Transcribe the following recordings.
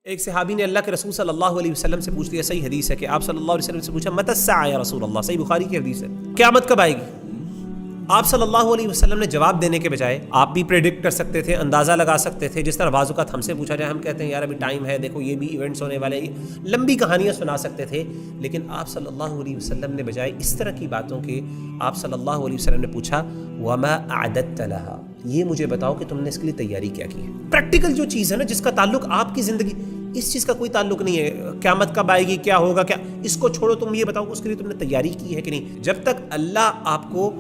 ایک صحابی نے اللہ کے رسول صلی اللہ علیہ وسلم سے پوچھ لیا، صحیح حدیث ہے کہ آپ صلی اللہ علیہ وسلم سے پوچھا متی الساعہ یا رسول اللہ، صحیح بخاری کی حدیث ہے، قیامت کب آئے گی؟ آپ صلی اللہ علیہ وسلم نے جواب دینے کے بجائے، آپ بھی پریڈکٹ کر سکتے تھے، اندازہ لگا سکتے تھے، جس طرح بعض اوقات ہم سے پوچھا جائے، ہم کہتے ہیں یار ابھی ٹائم ہے، دیکھو یہ بھی ایونٹس ہونے والے ہیں، لمبی کہانیاں سنا سکتے تھے، لیکن آپ صلی اللہ علیہ وسلم نے بجائے اس طرح کی باتوں کے آپ صلی اللہ علیہ وسلم نے پوچھا وما اعددت لها، یہ مجھے بتاؤ کہ تم نے اس کے لیے تیاری کیا کی ہے۔ پریکٹیکل جو چیز ہے نا، جس کا تعلق آپ کی زندگی، اس چیز کا کوئی تعلق نہیں ہے قیامت کب آئے گی، کیا ہوگا، کیا، اس کو چھوڑو، تم یہ بتاؤ اس کے لیے تم نے تیاری کی ہے کہ نہیں۔ جب تک اللہ آپ کو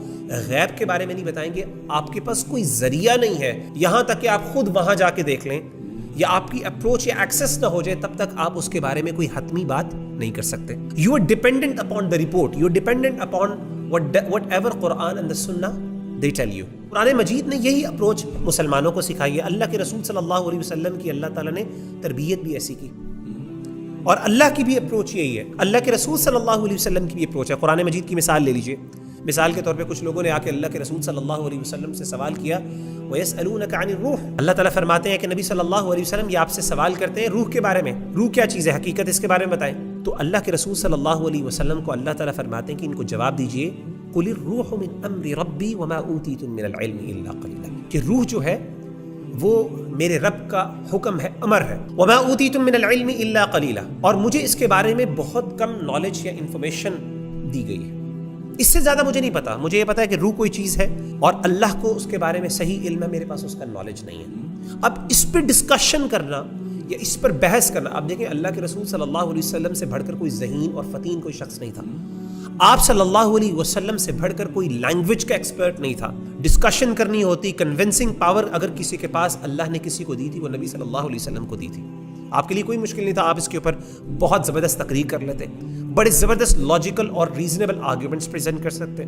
غیب کے بارے میں نہیں بتائیں گے، آپ کے پاس کوئی ذریعہ نہیں ہے، یہاں تک کہ آپ خود وہاں جا کے دیکھ لیں یا آپ کی اپروچ یا ایکسس نہ ہو جائے، تب تک آپ اس کے بارے میں کوئی حتمی بات نہیں کر سکتے۔ You are dependent upon the report, you are dependent upon whatever Quran and the Sunnah they tell you. قرآن مجید نے یہی اپروچ مسلمانوں کو سکھائی ہے۔ اللہ کے رسول صلی اللہ علیہ وسلم کی اللہ تعالیٰ نے تربیت بھی ایسی کی، اور اللہ کی بھی اپروچ یہی ہے، اللہ کے رسول صلی اللہ علیہ وسلم کی بھی اپروچ ہے۔ قرآن مجید کی مثال لے لیجئے، مثال کے طور پہ کچھ لوگوں نے آ کے اللہ کے رسول صلی اللہ علیہ وسلم سے سوال کیا، وَيَسْأَلُونَكَ عَنِ الرُّوحِ، اللہ تعالیٰ فرماتے ہیں کہ نبی صلی اللہ علیہ وسلم یہ آپ سے سوال کرتے ہیں روح کے بارے میں، روح کیا چیز ہے، حقیقت اس کے بارے میں بتائیں۔ تو اللہ کے رسول صلی اللہ علیہ وسلم کو اللہ تعالیٰ فرماتے ہیں کہ ان کو جواب دیجئے قُلِ الرُّوحُ مِنْ أَمْرِ رَبِّي وَمَا أُوتِيتُم مِّنَ الْعِلْمِ إِلَّا قَلِيلًا، کہ روح جو ہے وہ میرے رب کا حکم ہے، امر ہے، وَمَا أُوتِيتُم مِّنَ الْعِلْمِ إِلَّا قَلِيلًا، اور مجھے اس کے بارے میں بہت کم نالج یا انفارمیشن دی گئی ہے، اس سے زیادہ مجھے نہیں پتا۔ مجھے یہ پتا ہے کہ روح کوئی چیز ہے اور اللہ کو اس کے بارے میں صحیح علم ہے، میرے پاس اس کا نالج نہیں ہے۔ اب اس پہ ڈسکشن کرنا یا اس پر بحث کرنا، اب دیکھیں اللہ کے رسول صلی اللہ علیہ وسلم سے بڑھ کر کوئی ذہین اور فطین کوئی شخص نہیں تھا، آپ صلی اللہ علیہ وسلم سے بڑھ کر کوئی لینگویج کا ایکسپرٹ نہیں تھا۔ ڈسکشن کرنی ہوتی، کنونسنگ پاور اگر کسی کے پاس اللہ نے کسی کو دی تھی، وہ نبی صلی اللہ علیہ وسلم کو دی تھی۔ آپ کے لیے کوئی مشکل نہیں تھا، آپ اس کے اوپر بہت زبردست تقریر کر لیتے، بڑے زبردست لاجیکل اور ریزنیبل آرگیومنٹس پریزنٹ کر سکتے،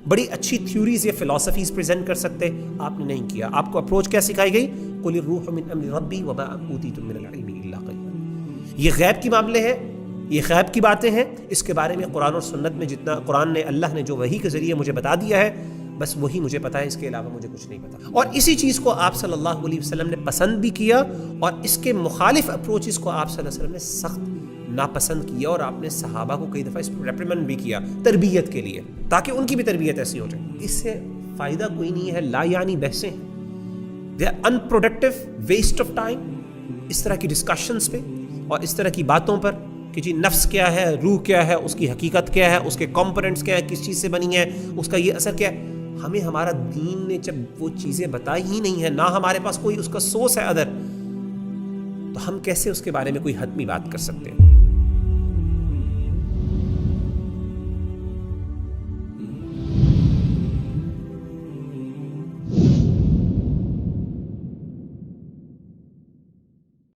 بڑی اچھی تھیوریز یا فلاسفیز پریزنٹ کر سکتے، آپ نے نہیں کیا۔ آپ کو اپروچ کیا سکھائی گئی؟ قُلِ الرُّوحُ مِنْ أَمْرِ رَبِّي وَمَا أُوتِيتُم مِّنَ الْعِلْمِ إِلَّا قَلِيلًا۔ یہ غیب کی معاملے ہیں، یہ غیب کی باتیں ہیں، اس کے بارے میں قرآن اور سنت میں جتنا قرآن نے، اللہ نے جو وحی کے ذریعے مجھے بتا دیا ہے، بس وہی مجھے پتا ہے، اس کے علاوہ مجھے کچھ نہیں پتا۔ اور اسی چیز کو آپ صلی اللہ علیہ وسلم نے پسند بھی کیا، اور اس کے مخالف اپروچز کو آپ صلی اللہ علیہ وسلم نے سخت ناپسند کیا، اور آپ نے صحابہ کو کئی دفعہ اس پر ریپریمنڈ بھی کیا تربیت کے لیے، تاکہ ان کی بھی تربیت ایسی ہو جائے۔ اس سے فائدہ کوئی نہیں ہے، لا یعنی بحثیں، they are unproductive, waste of time, اس طرح کی ڈسکشنز پہ اور اس طرح کی باتوں پر کہ جی نفس کیا ہے، روح کیا ہے، اس کی حقیقت کیا ہے، اس کے کمپوننٹس کیا ہے، کس چیز سے بنی ہے، اس کا یہ اثر کیا ہے۔ ہمیں ہمارا دین نے جب وہ چیزیں بتائی ہی نہیں ہے، نہ ہمارے پاس کوئی اس کا سورس ہے ادر، تو ہم کیسے اس کے بارے میں کوئی حتمی بات کر سکتے ہیں؟